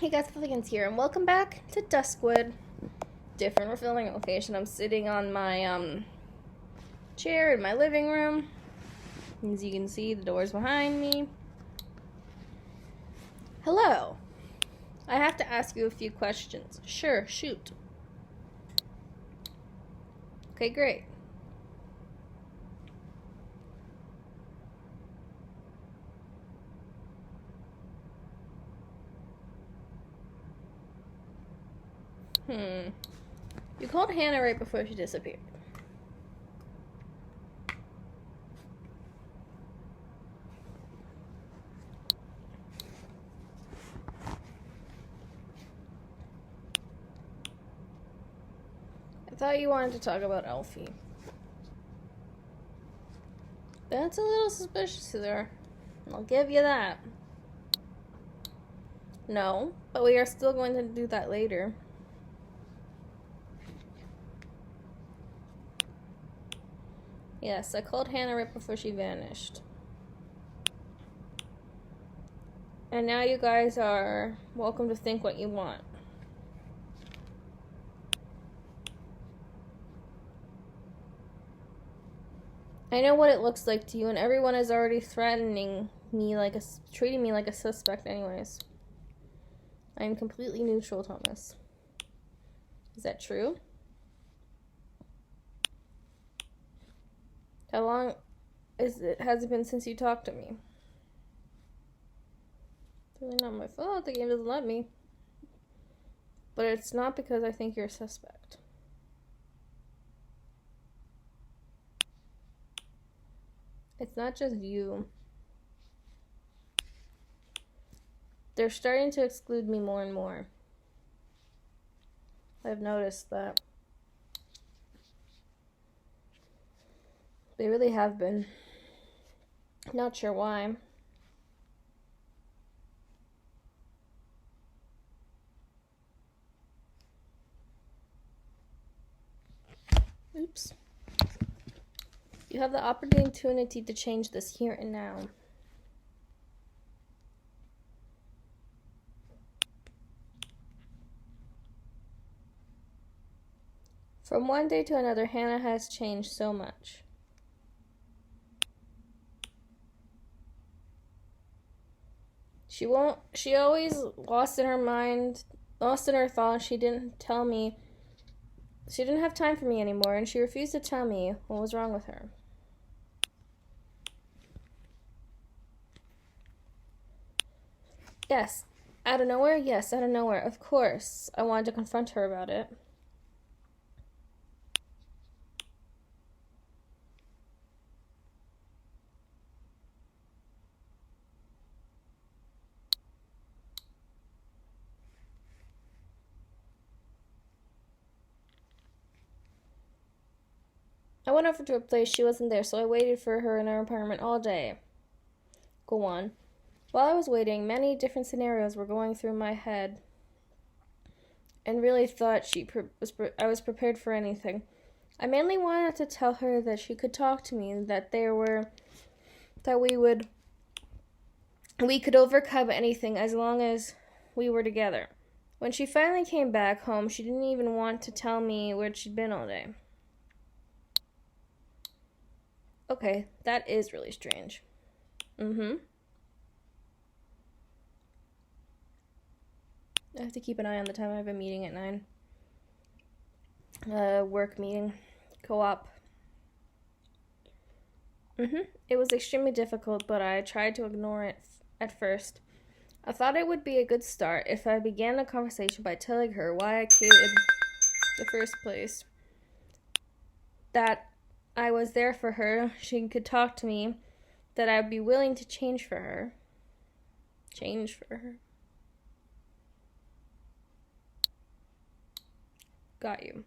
Hey guys, Fulligans here, and welcome back to Duskwood. Different refilling location. I'm sitting on my chair in my living room. As you can see, the door's behind me. Hello. I have to ask you a few questions. Sure, shoot. Okay, great. You called Hannah right before she disappeared. I thought you wanted to talk about Elfie. That's a little suspicious there. I'll give you that. No, but we are still going to do that later. Yes, I called Hannah right before she vanished. And now you guys are welcome to think what you want. I know what it looks like to you, and everyone is already threatening me treating me like a suspect anyways. I am completely neutral, Thomas. Is that true? How long has it been since you talked to me? It's really not my fault. The game doesn't let me. But it's not because I think you're a suspect. It's not just you. They're starting to exclude me more and more. I've noticed that. They really have been. Not sure why. Oops. You have the opportunity to change this here and now. From one day to another, Hannah has changed so much. She always lost in her mind, lost in her thoughts. She didn't tell me. She didn't have time for me anymore, and she refused to tell me what was wrong with her. Yes, out of nowhere? Yes, out of nowhere. Of course, I wanted to confront her about it. I went over to her place. She wasn't there, so I waited for her in her apartment all day. Go on. While I was waiting, many different scenarios were going through my head, and really thought I was prepared for anything. I mainly wanted to tell her that she could talk to me, that we could overcome anything as long as we were together. When she finally came back home, she didn't even want to tell me where she'd been all day. Okay, that is really strange. I have to keep an eye on the time. I have a meeting at 9. Work meeting. Co-op. It was extremely difficult, but I tried to ignore it at first. I thought it would be a good start if I began the conversation by telling her why I came in the first place. That I was there for her, she could talk to me, that I would be willing to change for her. Change for her. Got you.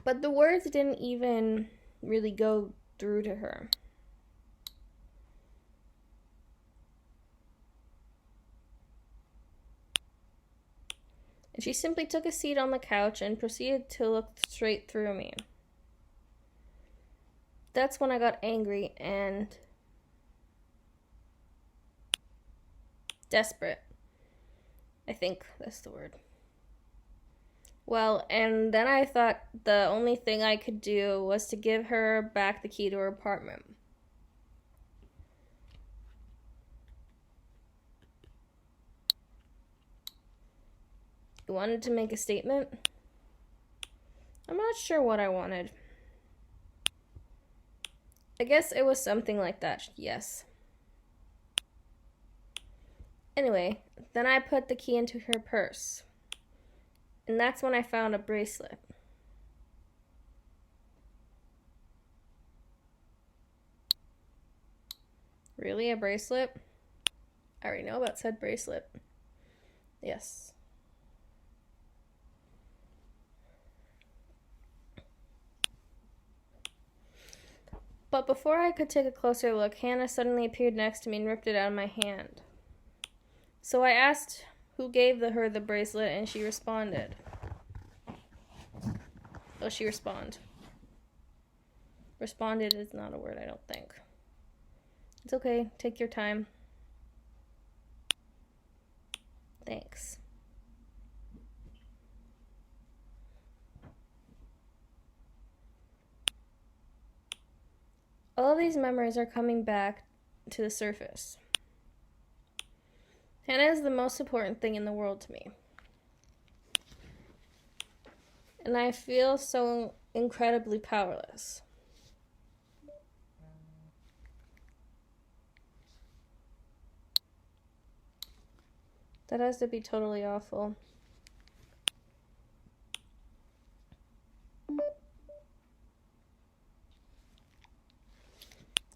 But the words didn't even really go through to her. And she simply took a seat on the couch and proceeded to look straight through me. That's when I got angry and Desperate. I think that's the word. Well, and then I thought the only thing I could do was to give her back the key to her apartment. You wanted to make a statement? I'm not sure what I wanted. I guess it was something like that, yes. Anyway, then I put the key into her purse. And that's when I found a bracelet. Really, a bracelet? I already know about said bracelet. Yes. But before I could take a closer look, Hannah suddenly appeared next to me and ripped it out of my hand. So I asked who gave her the bracelet, and she responded. Oh, she responded. Responded is not a word, I don't think. It's okay. Take your time. Thanks. All of these memories are coming back to the surface. Hannah is the most important thing in the world to me. And I feel so incredibly powerless. That has to be totally awful.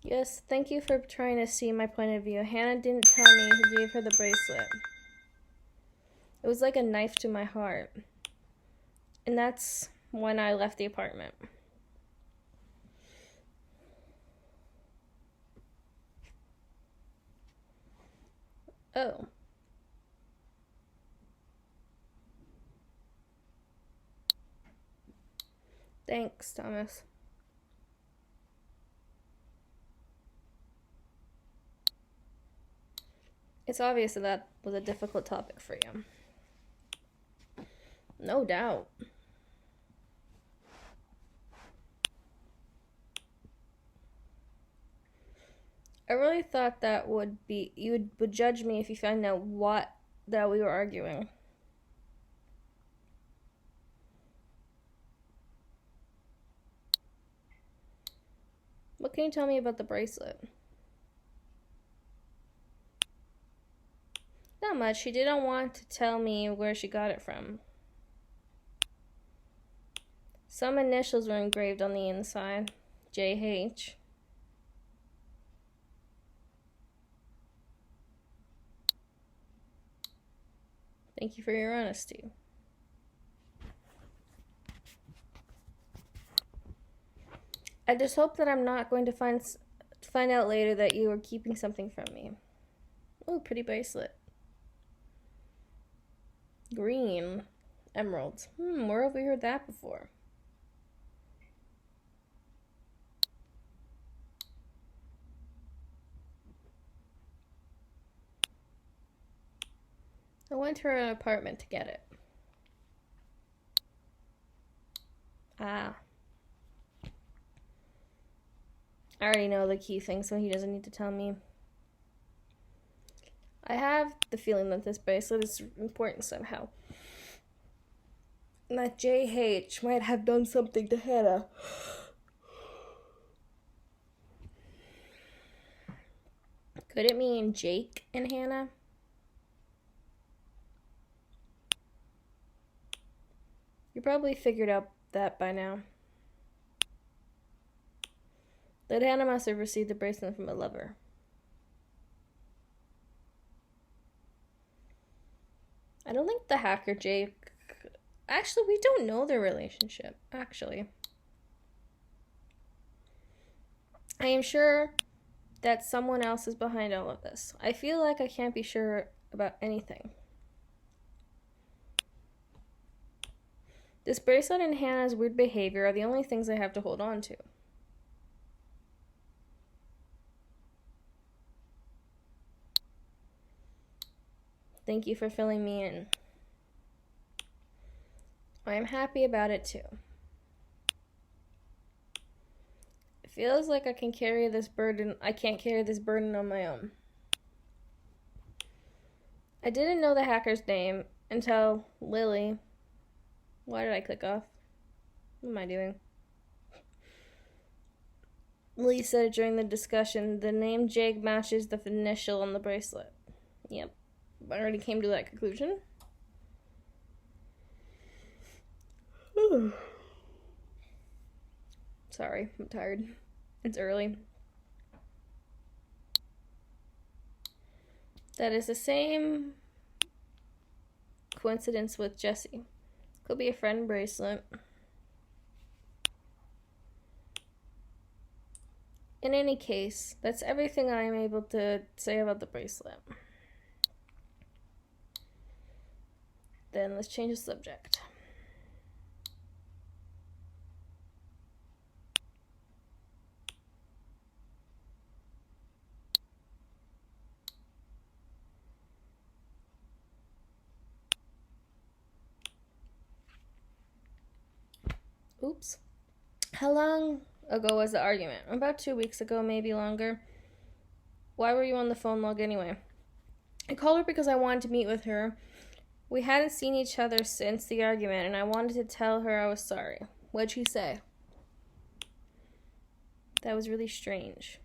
Yes, thank you for trying to see my point of view. Hannah didn't tell me who gave her the bracelet. It was like a knife to my heart. And that's when I left the apartment. Oh. Thanks, Thomas. It's obvious that was a difficult topic for you. No doubt. I really thought that you would judge me if you found out that we were arguing. What can you tell me about the bracelet? Not much. She didn't want to tell me where she got it from. Some initials were engraved on the inside. JH. Thank you for your honesty. I just hope that I'm not going to find out later that you were keeping something from me. Oh, pretty bracelet. Green. Emeralds. Where have we heard that before? I went to her apartment to get it. Ah. I already know the key thing, so he doesn't need to tell me. I have the feeling that this bracelet is important somehow. And that JH might have done something to Hannah. Could it mean Jake and Hannah? You probably figured out that by now. That Hannah must have received the bracelet from a lover. I don't think the hacker Jake... Actually, we don't know their relationship, actually. I am sure that someone else is behind all of this. I feel like I can't be sure about anything. This bracelet and Hannah's weird behavior are the only things I have to hold on to. Thank you for filling me in. I'm happy about it too. It feels like I can't carry this burden on my own. I didn't know the hacker's name until Lily. Why did I click off? What am I doing? Lily said during the discussion, the name Jake matches the initial on the bracelet. Yep. I already came to that conclusion. Sorry, I'm tired. It's early. That is the same coincidence with Jessy. Could be a friend bracelet. In any case, that's everything I am able to say about the bracelet. Then let's change the subject. Oops. How long ago was the argument? About 2 weeks ago, maybe longer. Why were you on the phone log anyway? I called her because I wanted to meet with her. We hadn't seen each other since the argument, and I wanted to tell her I was sorry. What'd she say? That was really strange.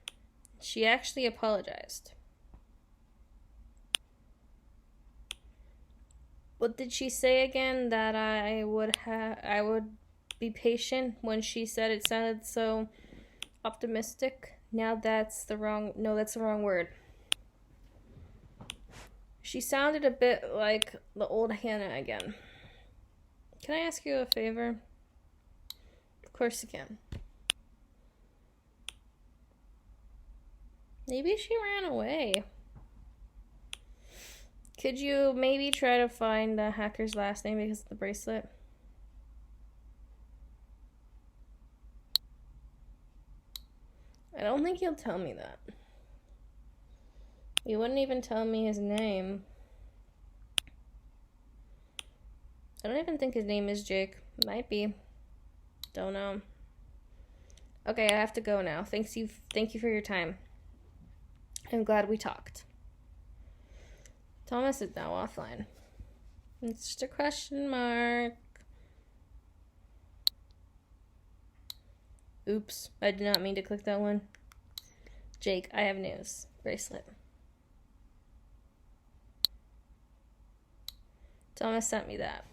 She actually apologized. What did she say again? That I would be patient when she said it sounded so optimistic. That's the wrong word. She sounded a bit like the old Hannah again. Can I ask you a favor? Of course you can. Maybe she ran away. Could you maybe try to find the hacker's last name because of the bracelet? I don't think he'll tell me that. He wouldn't even tell me his name. I don't even think his name is Jake. Might be. Don't know. Okay, I have to go now. Thank you for your time. I'm glad we talked. Thomas is now offline. It's just a question mark. Oops, I did not mean to click that one. Jake, I have news. Bracelet. Thomas sent me that.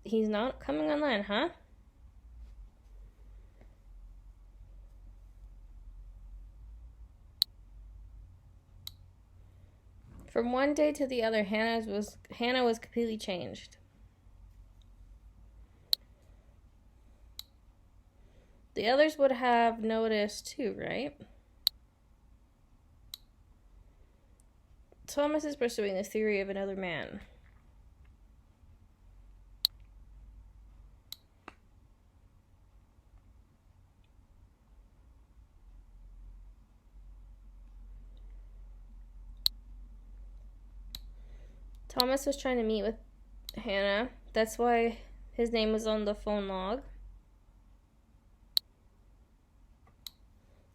He's not coming online, huh? From one day to the other, Hannah was completely changed. The others would have noticed too, right? Thomas is pursuing the theory of another man. Thomas was trying to meet with Hannah. That's why his name was on the phone log.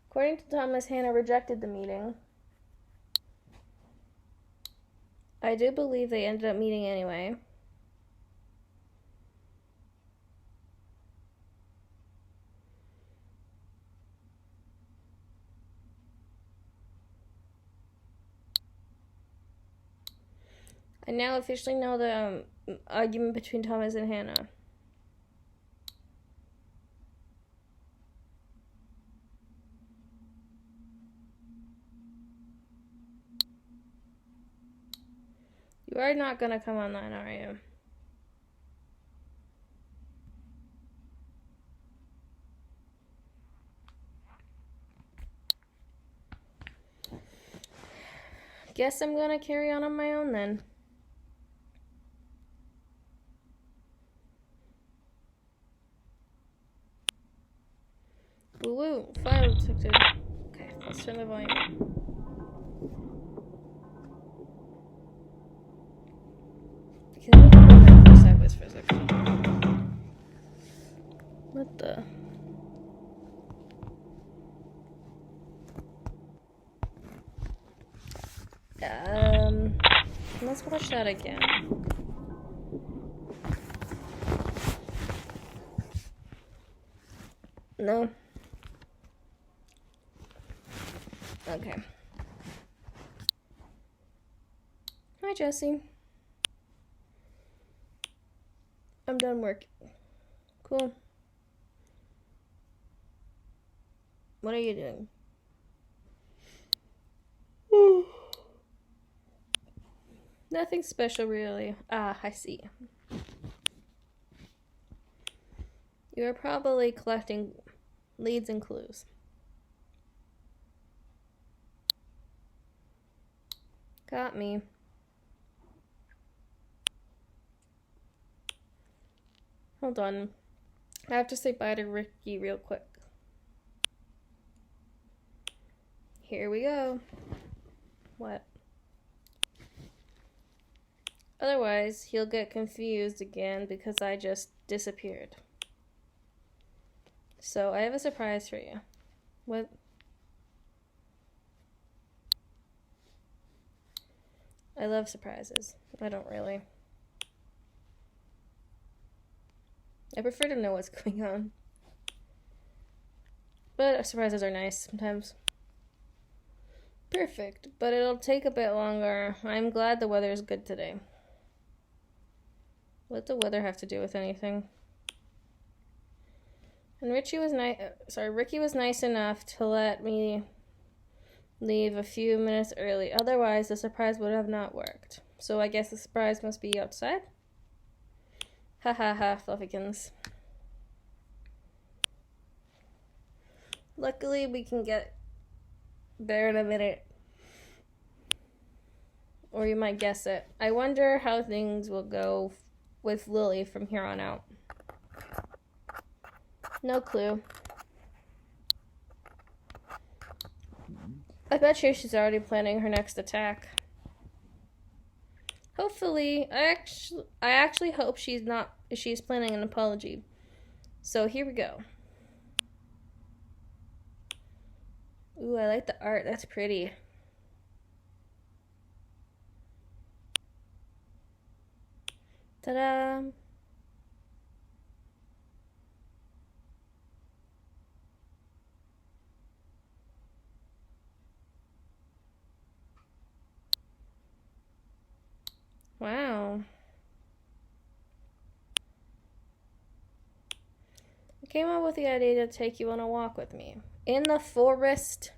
According to Thomas, Hannah rejected the meeting. I do believe they ended up meeting anyway. I now officially know the argument between Thomas and Hannah. You are not gonna come online, are you? Guess I'm gonna carry on my own then. Woo woo, fire detected. Okay, let's turn the volume up. Because I'm gonna go sideways for a second. What the? Let's watch that again. No. Okay. Hi, Jesse. I'm done working. Cool. What are you doing? Nothing special, really. Ah, I see. You're probably collecting leads and clues. Got me. Hold on. I have to say bye to Ricky real quick. Here we go. What? Otherwise, he'll get confused again because I just disappeared. So, I have a surprise for you. What? I love surprises. I don't really. I prefer to know what's going on. But surprises are nice sometimes. Perfect, but it'll take a bit longer. I'm glad the weather is good today. What does the weather have to do with anything? And Ricky was nice enough to let me leave a few minutes early. Otherwise, the surprise would have not worked. So I guess the surprise must be outside? Ha ha ha, Fluffykins. Luckily, we can get there in a minute. Or you might guess it. I wonder how things will go with Lily from here on out. No clue. I bet you she's already planning her next attack. Hopefully, I actually hope she's planning an apology. So here we go. Ooh, I like the art. That's pretty. Ta-da! Wow. I came up with the idea to take you on a walk with me. In the forest?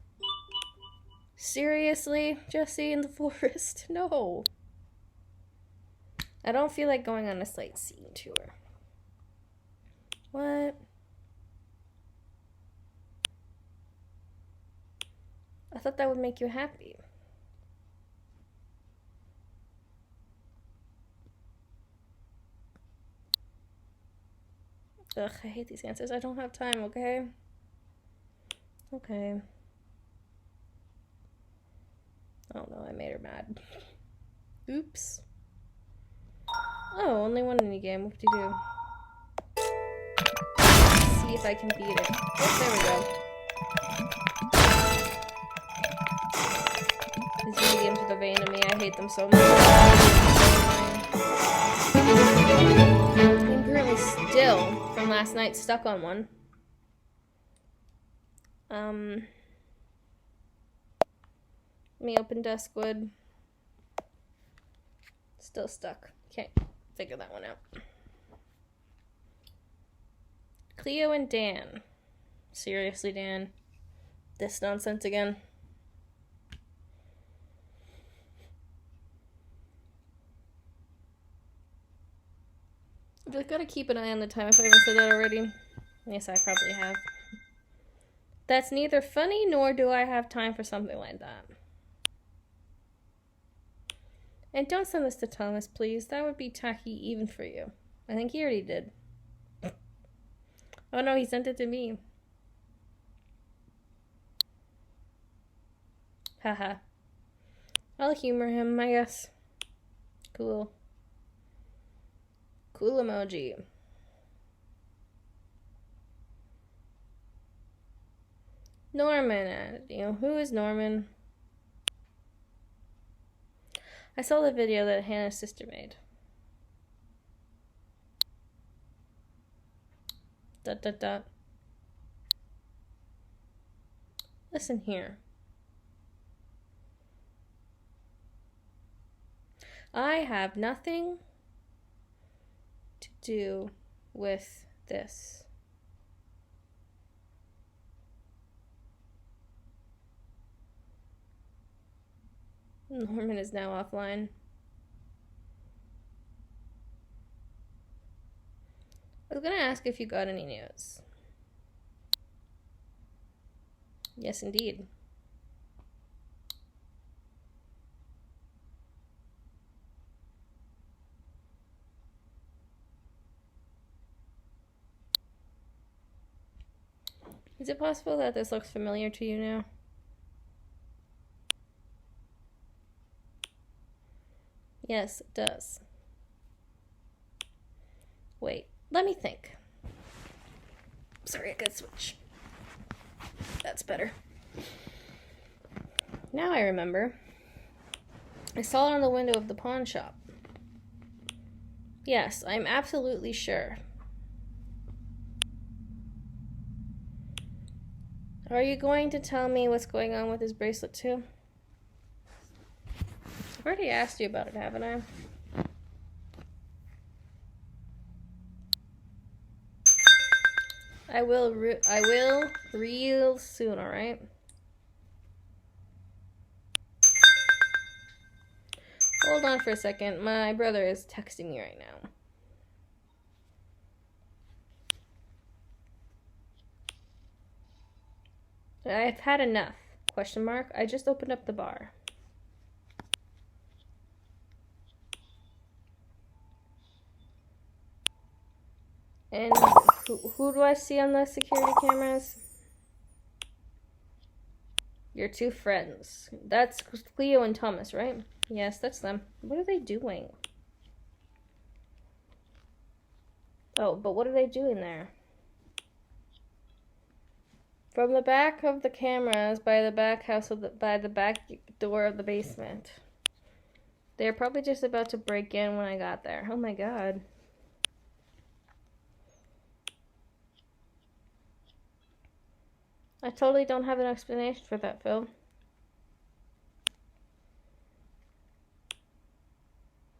Seriously, Jesse, in the forest? No. I don't feel like going on a sightseeing tour. What? I thought that would make you happy. Ugh, I hate these answers. I don't have time, okay? Okay. Oh no, I made her mad. Oops. Oh, only one in the game. What do you do? Let's see if I can beat it. Oh, there we go. These mini games are the vein of me. I hate them so much. I'm currently still, from last night, stuck on one. Let me open Duskwood. Still stuck. Can't figure that one out. Cleo and Dan. Seriously, Dan. This nonsense again. I've got to keep an eye on the time if I haven't said that already. Yes, I probably have. That's neither funny nor do I have time for something like that. And don't send this to Thomas, please. That would be tacky even for you. I think he already did. Oh no, he sent it to me. Haha. I'll humor him, I guess. Cool. Cool emoji. Norman, who is Norman? I saw the video that Hannah's sister made. Dot dot dot. Listen here. I have nothing to do with this. Norman is now offline. I was gonna ask if you got any news. Yes, indeed. Is it possible that this looks familiar to you now? Yes, it does. Wait, let me think. Sorry, I gotta switch. That's better. Now I remember. I saw it on the window of the pawn shop. Yes, I'm absolutely sure. Are you going to tell me what's going on with his bracelet too? I've already asked you about it, haven't I? I will real soon, alright? Hold on for a second. My brother is texting me right now. I've had enough. Question mark. I just opened up the bar. And who do I see on the security cameras? Your two friends. That's Cleo and Thomas, right? Yes, that's them. What are they doing? Oh, but what are they doing there? From the back of the cameras, by the back house by the back door of the basement. They're probably just about to break in when I got there. Oh my god. I totally don't have an explanation for that, Phil.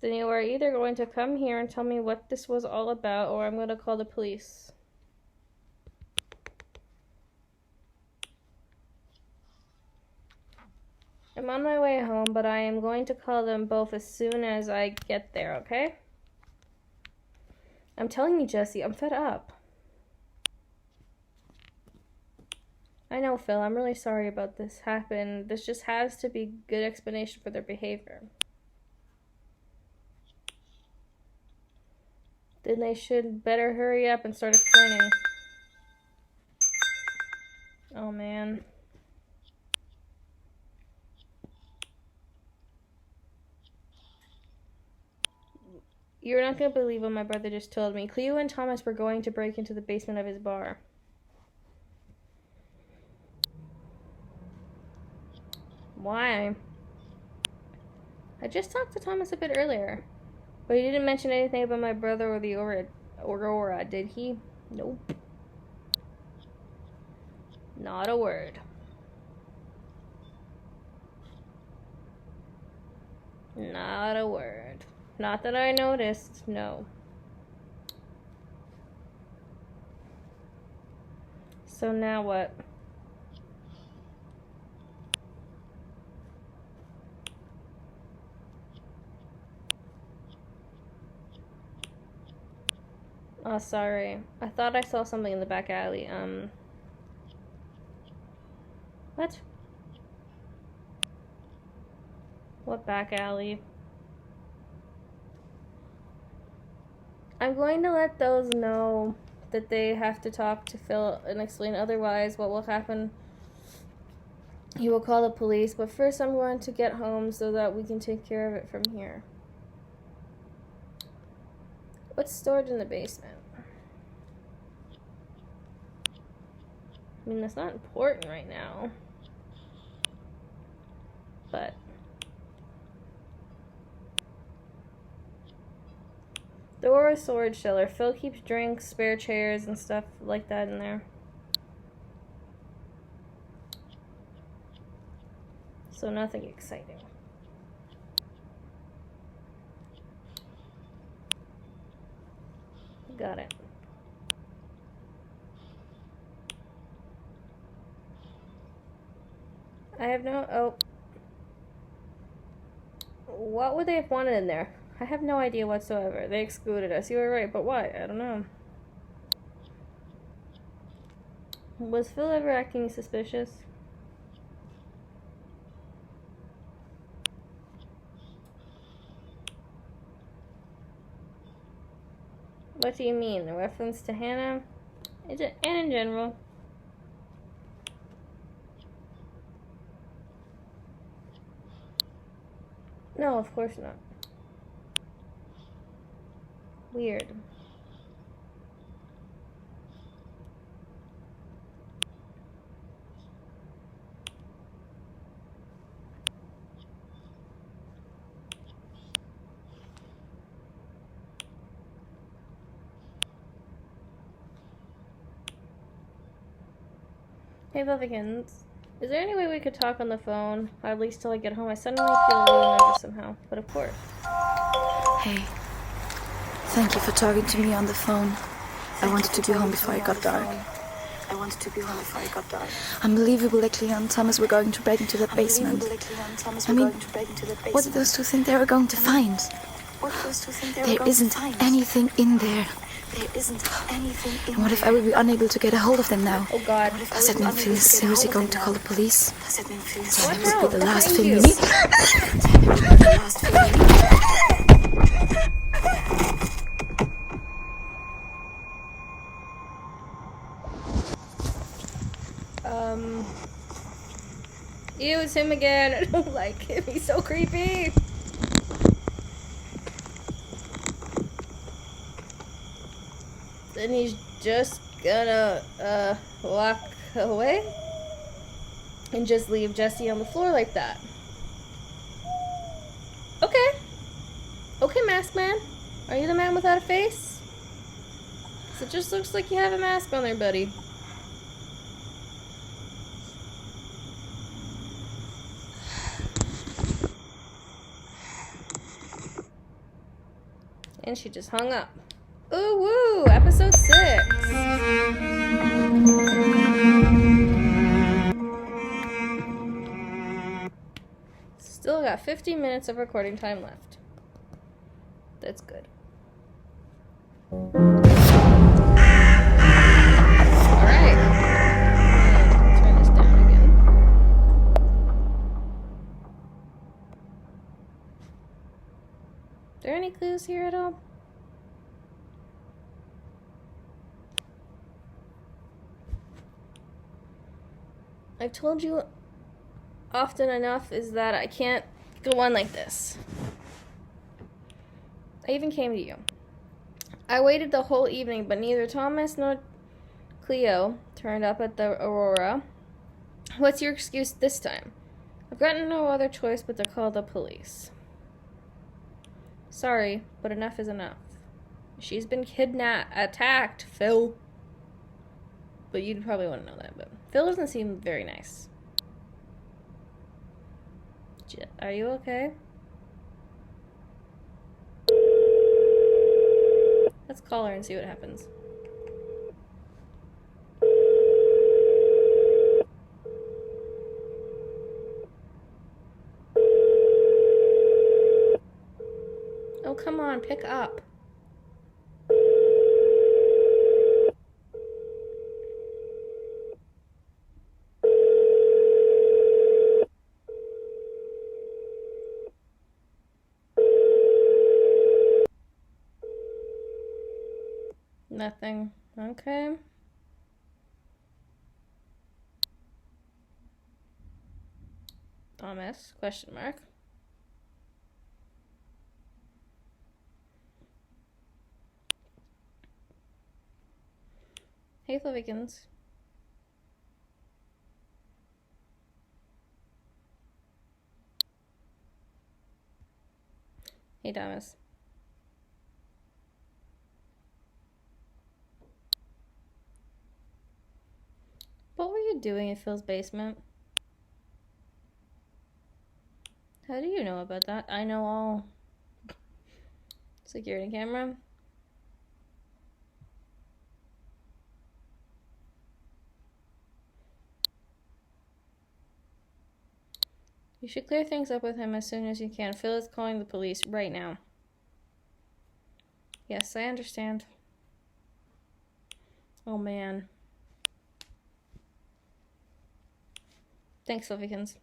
Then you are either going to come here and tell me what this was all about, or I'm going to call the police. I'm on my way home, but I am going to call them both as soon as I get there, okay? I'm telling you, Jesse, I'm fed up. I know, Phil, I'm really sorry about this happened. This just has to be good explanation for their behavior. Then they should better hurry up and start explaining. Oh, man. You're not going to believe what my brother just told me. Cleo and Thomas were going to break into the basement of his bar. Why? I just talked to Thomas a bit earlier. But he didn't mention anything about my brother or the Aurora, did he? Nope. Not a word. Not a word. Not that I noticed, no. So now what? Oh, sorry. I thought I saw something in the back alley. What? What back alley? I'm going to let those know that they have to talk to Phil and explain, otherwise what will happen He will call the police, but first I'm going to get home so that we can take care of it from here. What's stored in the basement? I mean, that's not important right now. But door storage cellar. Phil keeps drinks, spare chairs, and stuff like that in there. So nothing exciting. Got it. I have no... Oh. What would they have wanted in there? I have no idea whatsoever. They excluded us. You were right, but why? I don't know. Was Phil ever acting suspicious? What do you mean? A reference to Hannah? And in general. No, of course not. Weird. Hey, Buffykins. Is there any way we could talk on the phone? Or at least till I get home? I suddenly feel a little nervous somehow. But of course. Hey. Thank you for talking to me on the phone. I wanted to be home before it got dark. Unbelievably, Cleo and Thomas were going to break into the basement. I mean, what did those two think they were going to find? There isn't anything in there. And what if I will be unable to get a hold of them now? Oh God. Does that mean Phil is seriously going to call the police? What That now? would be the last thing you. we need. Ew, it's him again. I don't like him. He's so creepy. Then he's just gonna, walk away? And just leave Jesse on the floor like that. Okay. Okay, Mask Man. Are you the man without a face? 'Cause it just looks like you have a mask on there, buddy. And she just hung up. Ooh woo! Episode 6. Still got 15 minutes of recording time left. That's good. Alright. Turn this down again. Are there any clues here at all? I've told you often enough is that I can't go on like this. I even came to you. I waited the whole evening, but neither Thomas nor Cleo turned up at the Aurora. What's your excuse this time? I've got no other choice but to call the police. Sorry, but enough is enough. She's been attacked, Phil. But you'd probably want to know that, but Phil doesn't seem very nice. Are you okay? Let's call her and see what happens. Oh, come on, pick up. Nothing. Okay. Thomas? Question mark. Hey, Flivikins. Hey, Thomas. What were you doing in Phil's basement? How do you know about that? I know all. Security camera. You should clear things up with him as soon as you can. Phil is calling the police right now. Yes, I understand. Oh, man. Thanks, Sylvikins.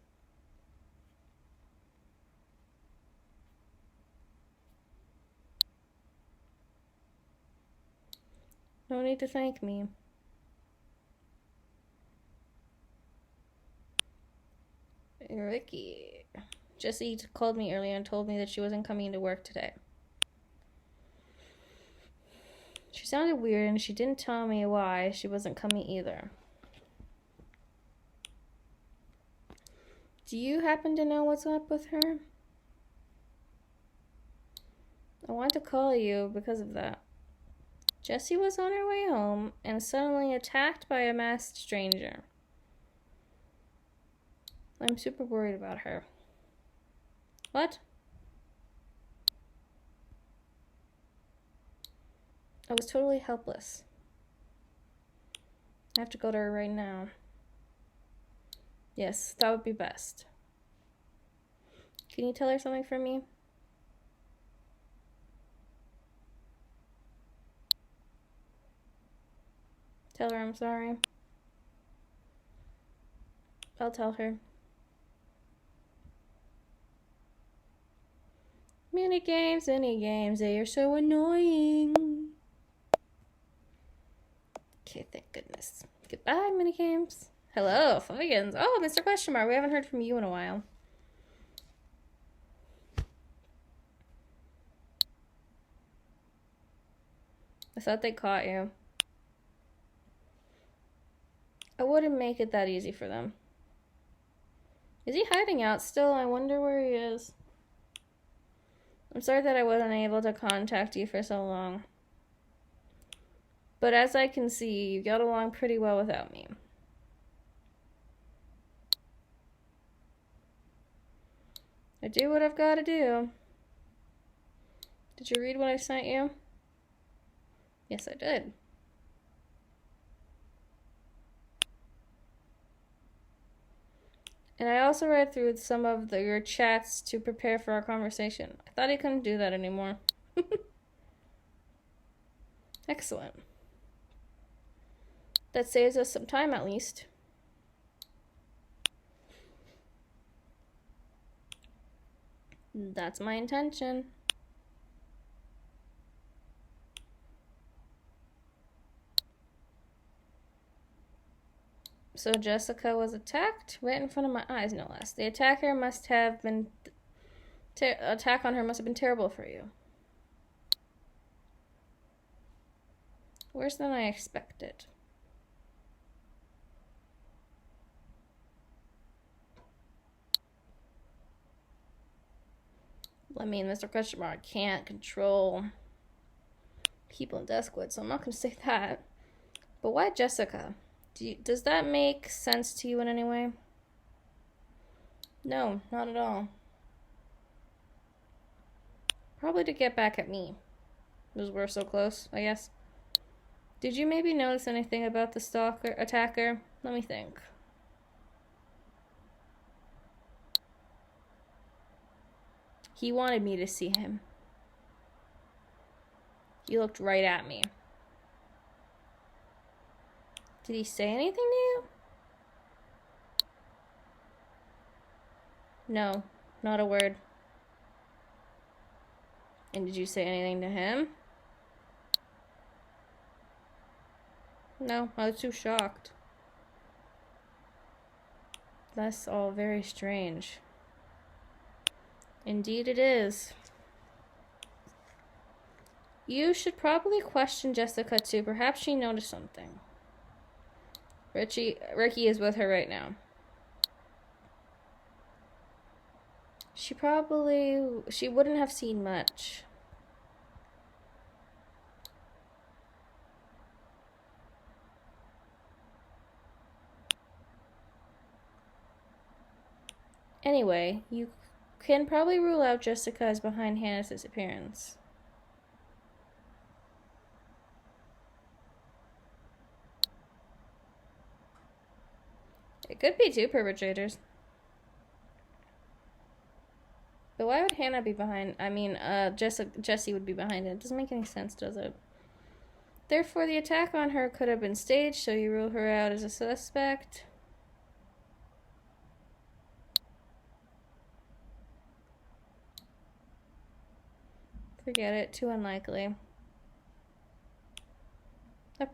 No need to thank me. Ricky. Jessy called me earlier and told me that she wasn't coming to work today. She sounded weird and she didn't tell me why she wasn't coming either. Do you happen to know what's up with her? I want to call you because of that. Jessy was on her way home and suddenly attacked by a masked stranger. I'm super worried about her. What? I was totally helpless. I have to go to her right now. Yes, that would be best. Can you tell her something for me? Tell her I'm sorry. I'll tell her. Mini games, they are so annoying. Okay, thank goodness. Goodbye, mini games. Hello, Flivikins. Oh, Mr. Question Mark, we haven't heard from you in a while. I thought they caught you. I wouldn't make it that easy for them. Is he hiding out still? I wonder where he is. I'm sorry that I wasn't able to contact you for so long. But as I can see, you got along pretty well without me. I do what I've got to do. Did you read what I sent you? Yes, I did. And I also read through some of your chats to prepare for our conversation. I thought I couldn't do that anymore. Excellent. That saves us some time at least. That's my intention. So Jessica was attacked right in front of my eyes, no less. The attacker must have been... attack on her must have been terrible for you. Worse than I expected. I mean, Mr. Question Mark can't control people in Duskwood, so I'm not going to say that. But why Jessica? Does that make sense to you in any way? No, not at all. Probably to get back at me. Because we're so close, I guess. Did you maybe notice anything about the attacker? Let me think. He wanted me to see him. He looked right at me. Did he say anything to you? No, not a word. And did you say anything to him? No, I was too shocked. That's all very strange. Indeed it is. You should probably question Jessica too. Perhaps she noticed something. Ricky is with her right now. She wouldn't have seen much. Anyway, you can probably rule out Jessica as behind Hannah's disappearance. It could be two perpetrators. But why would Hannah be behind? I mean, Jessy would be behind it. It doesn't make any sense, does it? Therefore, the attack on her could have been staged, so you rule her out as a suspect. Forget it. Too unlikely.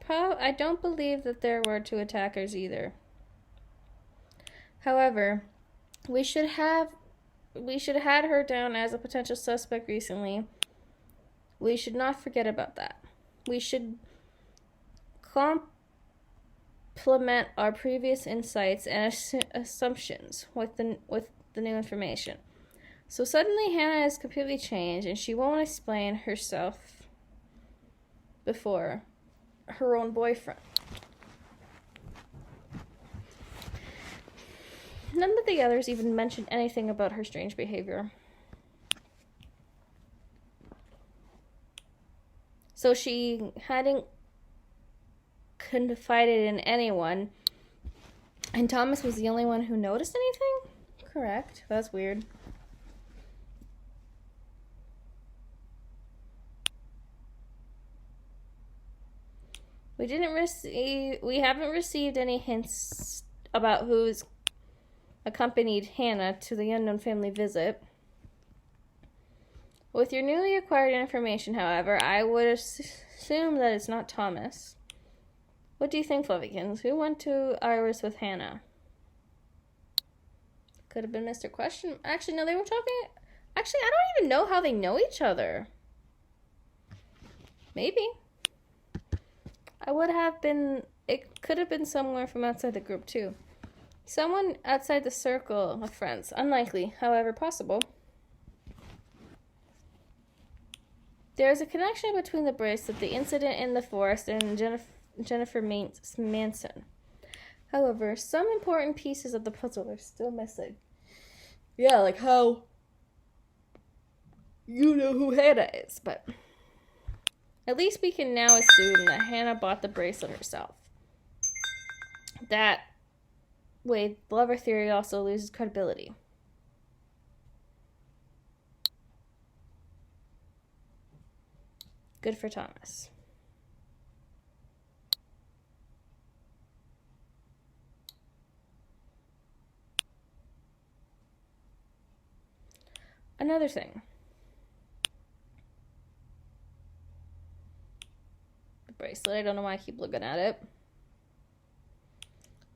I don't believe that there were two attackers either. However, we should have had her down as a potential suspect recently. We should not forget about that. We should complement our previous insights and assumptions with the new information. So suddenly Hannah is completely changed and she won't explain herself before her own boyfriend. None of the others even mentioned anything about her strange behavior. So she hadn't confided in anyone, and Thomas was the only one who noticed anything? Correct. That's weird. We haven't received any hints about who's accompanied Hannah to the unknown family visit. With your newly acquired information, however, I would assume that it's not Thomas. What do you think, Fluffykins? Who went to Iris with Hannah? Could have been Mr. Question. Actually, no, they were talking. Actually, I don't even know how they know each other. Maybe. It could have been somewhere from outside the group, too. Someone outside the circle of friends. Unlikely, however possible. There is a connection between the bracelet, the incident in the forest, and Jennifer Manson. However, some important pieces of the puzzle are still missing. Yeah, like how you know who Hannah is, but at least we can now assume that Hannah bought the bracelet herself. That way, the lover theory also loses credibility. Good for Thomas. Another thing. The bracelet. I don't know why I keep looking at it.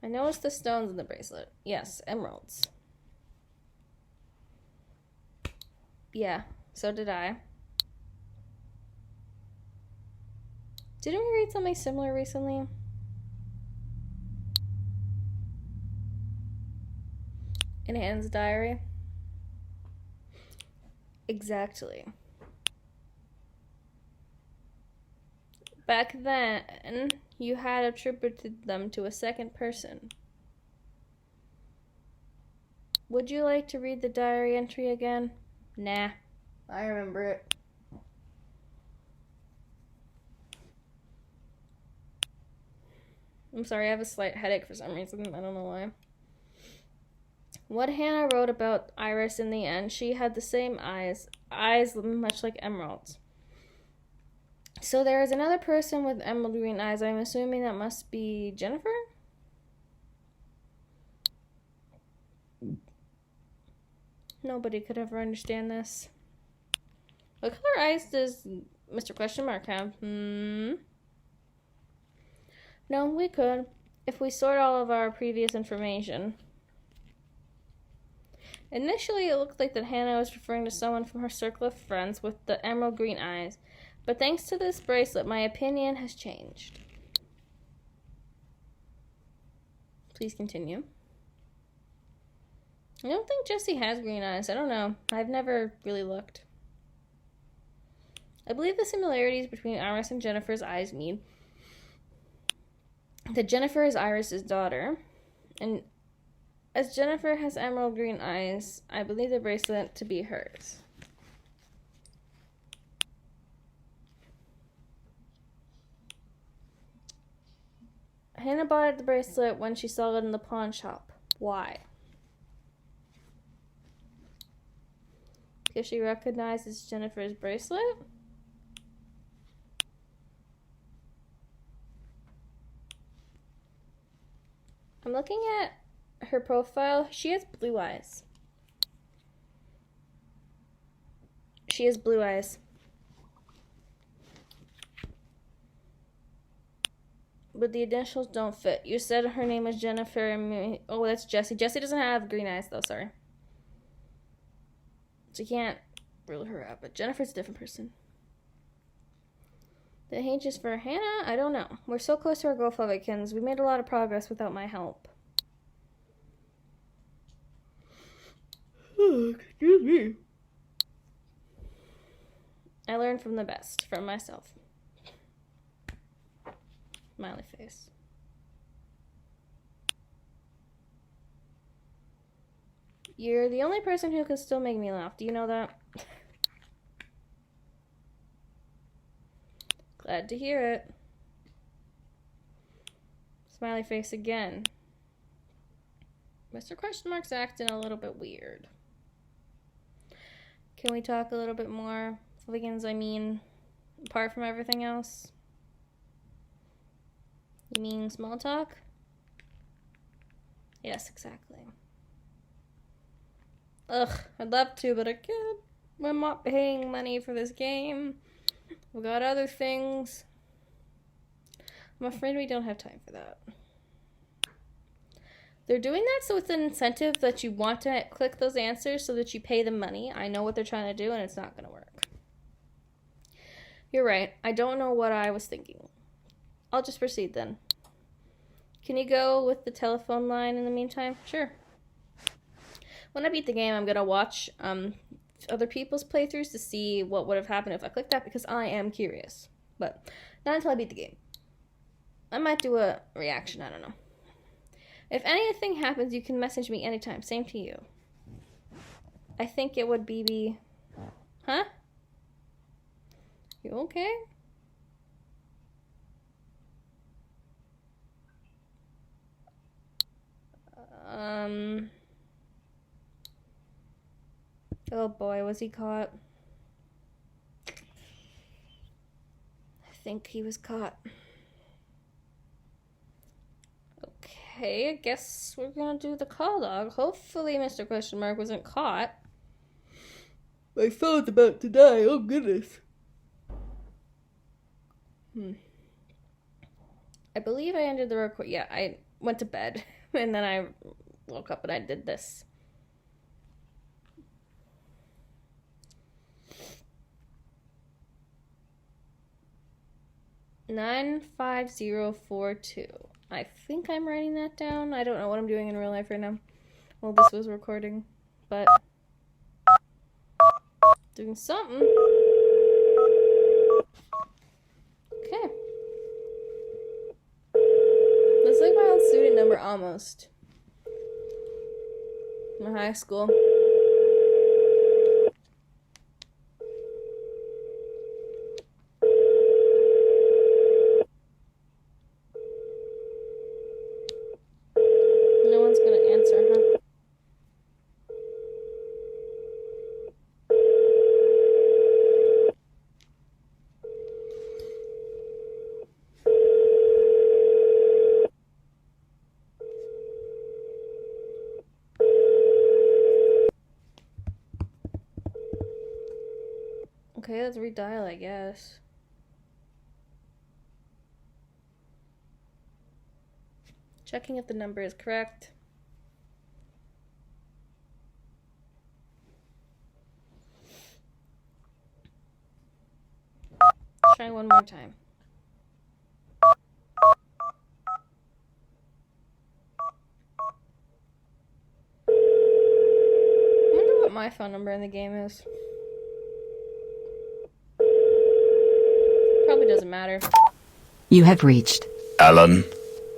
I noticed the stones in the bracelet. Yes, emeralds. Yeah, so did I. Didn't we read something similar recently? In Hannah's diary? Exactly. Back then, you had attributed them to a second person. Would you like to read the diary entry again? Nah, I remember it. I'm sorry, I have a slight headache for some reason. I don't know why. What Hannah wrote about Iris in the end, she had the same eyes much like emeralds. So there is another person with emerald green eyes. I'm assuming that must be Jennifer? Nobody could ever understand this. What color eyes does Mr. Question Mark have? No, we could, if we sort all of our previous information. Initially, it looked like that Hannah was referring to someone from her circle of friends with the emerald green eyes, but thanks to this bracelet, my opinion has changed. Please continue. I don't think Jessy has green eyes. I don't know. I've never really looked. I believe the similarities between Iris and Jennifer's eyes mean that Jennifer is Iris's daughter, and as Jennifer has emerald green eyes, I believe the bracelet to be hers. Hannah bought the bracelet when she saw it in the pawn shop. Why? Because she recognizes Jennifer's bracelet? I'm looking at her profile. She has blue eyes. She has blue eyes. But the initials don't fit. You said her name was Jennifer and oh, that's Jessy. Jessy doesn't have green eyes though, sorry. So you can't rule her out, but Jennifer's a different person. The H is for Hannah? I don't know. We're so close to our goal, Flubbikins. We made a lot of progress without my help. Oh, excuse me. I learned from the best, from myself. Smiley face. You're the only person who can still make me laugh. Do you know that? Glad to hear it. Smiley face again. Mr. Question Mark's acting a little bit weird. Can we talk a little bit more? Flubbikins, I mean, apart from everything else? You mean small talk? Yes, exactly. Ugh, I'd love to, but I can't. I'm not paying money for this game. We've got other things. I'm afraid we don't have time for that. They're doing that so it's an incentive that you want to click those answers so that you pay them money. I know what they're trying to do, and it's not going to work. You're right. I don't know what I was thinking. I'll just proceed then. Can you go with the telephone line in the meantime? Sure. When I beat the game, I'm going to watch other people's playthroughs to see what would have happened if I clicked that, because I am curious. But not until I beat the game. I might do a reaction, I don't know. If anything happens, you can message me anytime. Same to you. I think it would be... Huh? You okay? Oh boy, was he caught? I think he was caught. Okay, I guess we're gonna do the call log. Hopefully Mr. Question Mark wasn't caught. My phone's about to die, oh goodness. I believe I ended the record. Yeah, I went to bed and then I woke up and I did this. $95042. I think I'm writing that down. I don't know what I'm doing in real life right now. Well, this was recording, but doing something. Okay. That's like my old student number almost. In high school. No one's gonna answer, huh? Okay, let's redial, I guess. Checking if the number is correct. Try one more time. I wonder what my phone number in the game is. Probably doesn't matter. You have reached Alan.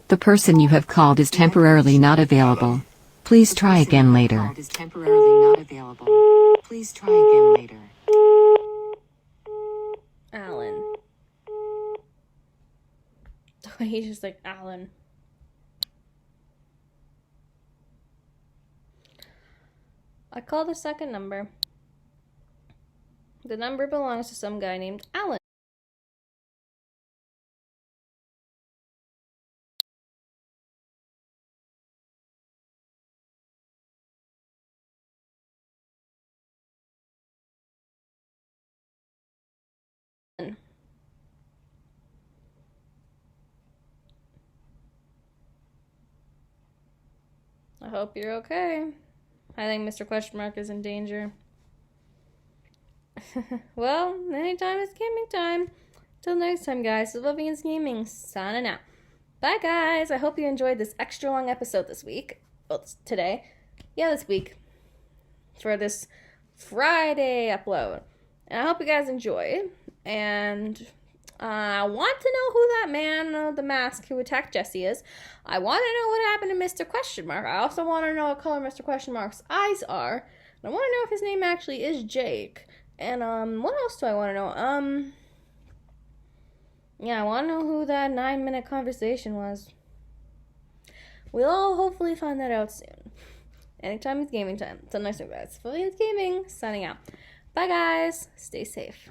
the person you have called is temporarily not available. Please try again later. Please try again later. Alan. He's just like, Alan. I called the second number. The number belongs to some guy named Alan. I hope you're okay. I think Mr. Question Mark is in danger. Well, anytime is gaming time. Till next time, guys. Oblivious Gaming, signing out. Bye, guys. I hope you enjoyed this extra long episode this week. Well, today. Yeah, this week. For this Friday upload. And I hope you guys enjoy. And I want to know who that man with the mask who attacked Jessy is. I want to know what happened to Mr. Question Mark. I also want to know what color Mr. Question Mark's eyes are. And I want to know if his name actually is Jake. And what else do I want to know? Yeah, I want to know who that 9-minute conversation was. We'll all hopefully find that out soon. Anytime it's gaming time. Till next time, guys. Oblivious Gaming, signing out. Bye, guys. Stay safe.